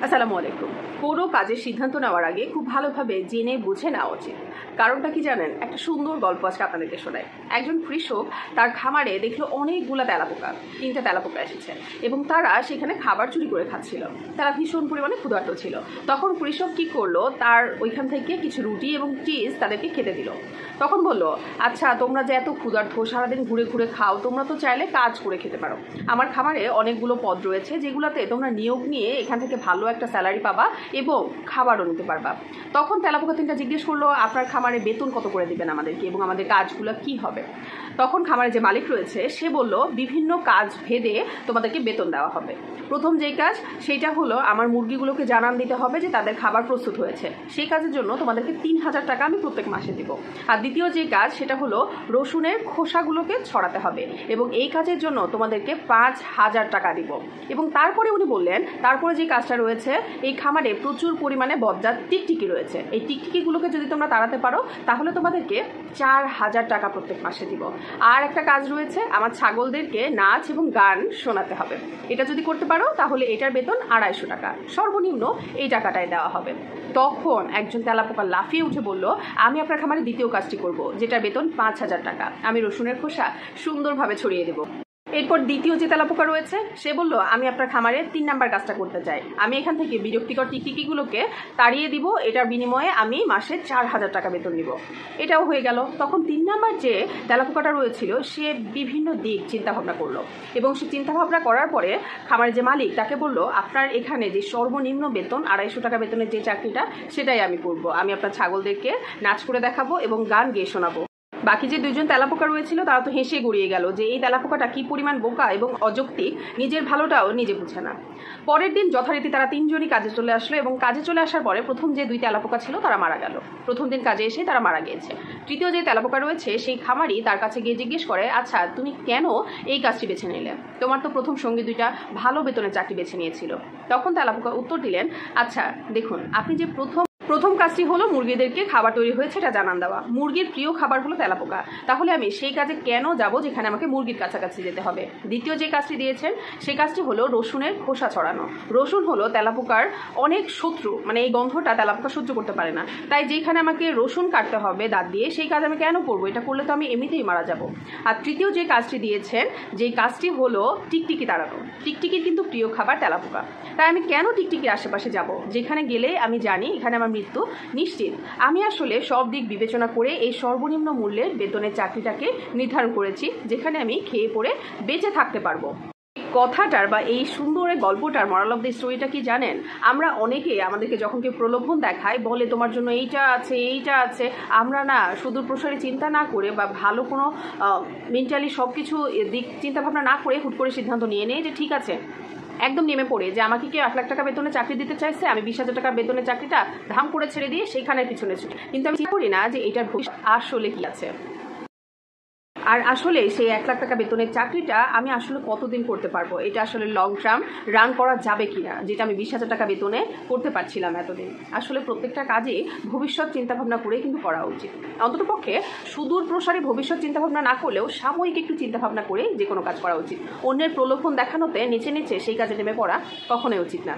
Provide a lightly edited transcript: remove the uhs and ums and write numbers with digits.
আসসালামু আলাইকুম। কোনো কাজের সিদ্ধান্ত নেওয়ার আগে খুব ভালোভাবে জেনে বুঝে নেওয়া উচিত। কারণটা কি জানেন? একটা সুন্দর গল্প আজকে আপনাদেরকে শোনায়। একজন কৃষক তার খামারে দেখলো অনেকগুলা তেলাপোকা, 3টে তেলাপোকা এসেছে এবং তারা সেখানে খাবার চুরি করে খাচ্ছিল। তারা ভীষণ পরিমাণে ক্ষুধার্ত ছিল। তখন কৃষক কি করলো, তার ওইখান থেকে কিছু রুটি এবং চিজ তাদেরকে খেতে দিল। তখন বলল, আচ্ছা তোমরা যে এত ক্ষুধার্ত, সারাদিন ঘুরে ঘুরে খাও, তোমরা তো চাইলে কাজ করে খেতে পারো। আমার খামারে অনেকগুলো পদ রয়েছে যেগুলোতে তোমরা নিয়োগ নিয়ে এখান থেকে ভালো একটা স্যালারি পাবা এবং খাবারও নিতে পারবা। তখন তেলাপোকা 3টা জিজ্ঞেস করলো, আপনার খামারে বেতন কত করে দিবেন আমাদেরকে এবং আমাদের কাজগুলো কি হবে? তখন খামারে যে মালিক রয়েছে সে বলল, বিভিন্ন কাজ ভেদে তোমাদেরকে বেতন দেওয়া হবে। প্রথম যেই কাজ সেটা হলো আমার মুরগিগুলোকে জানান দিতে হবে যে তাদের খাবার প্রস্তুত হয়েছে। সেই কাজের জন্য তোমাদেরকে 3000 টাকা আমি প্রত্যেক মাসে দিব। আর দ্বিতীয় যে কাজ সেটা হলো রসুনের খোসাগুলোকে ছড়াতে হবে এবং এই কাজের জন্য তোমাদেরকে 5000 টাকা দিব। এবং তারপরে উনি বললেন, তারপরে যে কাজটা রয়েছে, এই খামারে প্রচুর পরিমাণে বজ্জাত টিকটিকি রয়েছে। এই টিকটিকিগুলোকে যদি তোমরা তাড়াতে পারো তাহলে তোমাদেরকে 4000 টাকা প্রত্যেক মাসে দিব। আর একটা কাজ রয়েছে, আমার ছাগলদেরকে নাচ এবং গান শোনাতে হবে। এটা যদি করতে পারো তাহলে এটার বেতন 250 টাকা, সর্বনিম্ন এই টাকাটাই দেওয়া হবে। তখন একজন তেলাপোকা লাফিয়ে উঠে বলল, আমি আপনার খামারে দ্বিতীয় কাজটি করব, যেটার বেতন 5000 টাকা। আমি রসুনের খোসা সুন্দরভাবে ছড়িয়ে দেবো। এরপর দ্বিতীয় যে তেলাপোকা রয়েছে সে বলল, আমি আপনার খামারে 3 নাম্বার কাজটা করতে চাই। আমি এখান থেকে বিরক্তিকর টিকটিকিগুলোকে তাড়িয়ে দিব, এটার বিনিময়ে আমি মাসে 4000 টাকা বেতন নিব। এটাও হয়ে গেল। তখন 3 নাম্বার যে তেলাপোকাটা রয়েছিল সে বিভিন্ন দিক চিন্তাভাবনা করলো এবং সে চিন্তাভাবনা করার পরে খামারের যে মালিক তাকে বলল, আপনার এখানে যে সর্বনিম্ন বেতন 250 টাকা বেতনের যে চাকরিটা সেটাই আমি করব। আমি আপনার ছাগলদেরকে নাচ করে দেখাবো এবং গান গেয়ে শোনাবো। বাকি যে 2জন তেলাপোকা রয়েছিল তারা তো হেসে গড়িয়ে গেল যে এই তেলাপোকাটা কি পরিমাণ বোকা এবং অযৌক্তিক, নিজের ভালোটাও নিজে বুঝে না। পরের দিন যথারীতি তারা 3জনই কাজে চলে আসলো এবং কাজে চলে আসার পরে প্রথম যে 2 তেলাপোকা ছিল তারা মারা গেল। প্রথম দিন কাজে এসে তারা মারা গিয়েছে। তৃতীয় যে তেলাপোকা রয়েছে সেই খামারি তার কাছে গিয়ে জিজ্ঞেস করে, আচ্ছা তুমি কেন এই কাজটি বেছে নিলে? তোমার তো প্রথম সঙ্গী 2টা ভালো বেতনের চাকরি বেছে নিয়েছিল। তখন তেলাপোকা উত্তর দিলেন, আচ্ছা দেখুন, আপনি যে প্রথম কাজটি হলো মুরগিদেরকে খাবার তৈরি হয়েছে এটা জানান দেওয়া। মুরগির প্রিয় খাবার হলো তেলাপোকা, তাহলে আমি সেই কাজে কেন যাব যেখানে আমাকে মুরগির কাছাকাছি যেতে হবে? দ্বিতীয় যে কাজটি দিয়েছেন সেই কাজটি হলো রসুনের খোসা ছড়ানো। রসুন হলো তেলাপোকার অনেক শত্রু, মানে এই গন্ধটা তেলাপোকা সহ্য করতে পারে না। তাই যেখানে আমাকে রসুন কাটতে হবে দাঁত দিয়ে, সেই কাজ আমি কেন করবো? এটা করলে তো আমি এমনিতেই মারা যাব। আর তৃতীয় যে কাজটি দিয়েছেন, যেই কাজটি হলো টিকটিকি তাড়ানো। টিকটিকির কিন্তু প্রিয় খাবার তেলাপোকা, তাই আমি কেন টিকটিকির আশেপাশে যাব যেখানে গেলে আমি জানি এখানে আমার মৃত্যু নিশ্চিত? আমি আসলে সব দিক বিবেচনা করে এই সর্বনিম্ন মূল্যের বেতনের চাকরিটাকে নির্ধারণ করেছি যেখানে আমি খেয়ে পড়ে বেঁচে থাকতে পারবো। কথাটার বা এই সুন্দর গল্পটার মরাল অফ দ্য স্টোরিটা কি জানেন? আমরা অনেকে আমাদেরকে যখন কেউ প্রলোভন দেখায়, বলে তোমার জন্য এইটা আছে এইটা আছে, আমরা না সুদূর প্রসারী চিন্তা না করে বা ভালো কোনো মেন্টালি সব কিছু দিক চিন্তাভাবনা না করে হুট করে সিদ্ধান্ত নিয়ে নেই যে ঠিক আছে, একদম নেমে পড়ে যে আমাকে কেউ 1 লাখ টাকা বেতনে চাকরি দিতে চাইছে, আমি 20,000 টাকা বেতনের চাকরিটা ধাম করে ছেড়ে দিয়ে সেইখানের পিছনে ছুটি। কিন্তু আমি চিন্তা করি না যে এটার ভবিষ্যৎ আসলে কি আছে, আর আসলে সেই 1 লাখ টাকা বেতনের চাকরিটা আমি আসলে কতদিন করতে পারবো, এটা আসলে লং টার্ম রান করা যাবে কিনা, যেটা আমি 20,000 টাকা বেতনে করতে পারছিলাম এতদিন। আসলে প্রত্যেকটা কাজে ভবিষ্যৎ চিন্তাভাবনা করে কিন্তু করা উচিত। অন্ততপক্ষে সুদূর প্রসারী ভবিষ্যৎ চিন্তাভাবনা না করলেও সাময়িক একটু চিন্তাভাবনা করে যে কোনো কাজ করা উচিত। অন্যের প্রলোভন দেখানোতে নিচে নিচে সেই কাজে নেমে পড়া কখনোই উচিত না।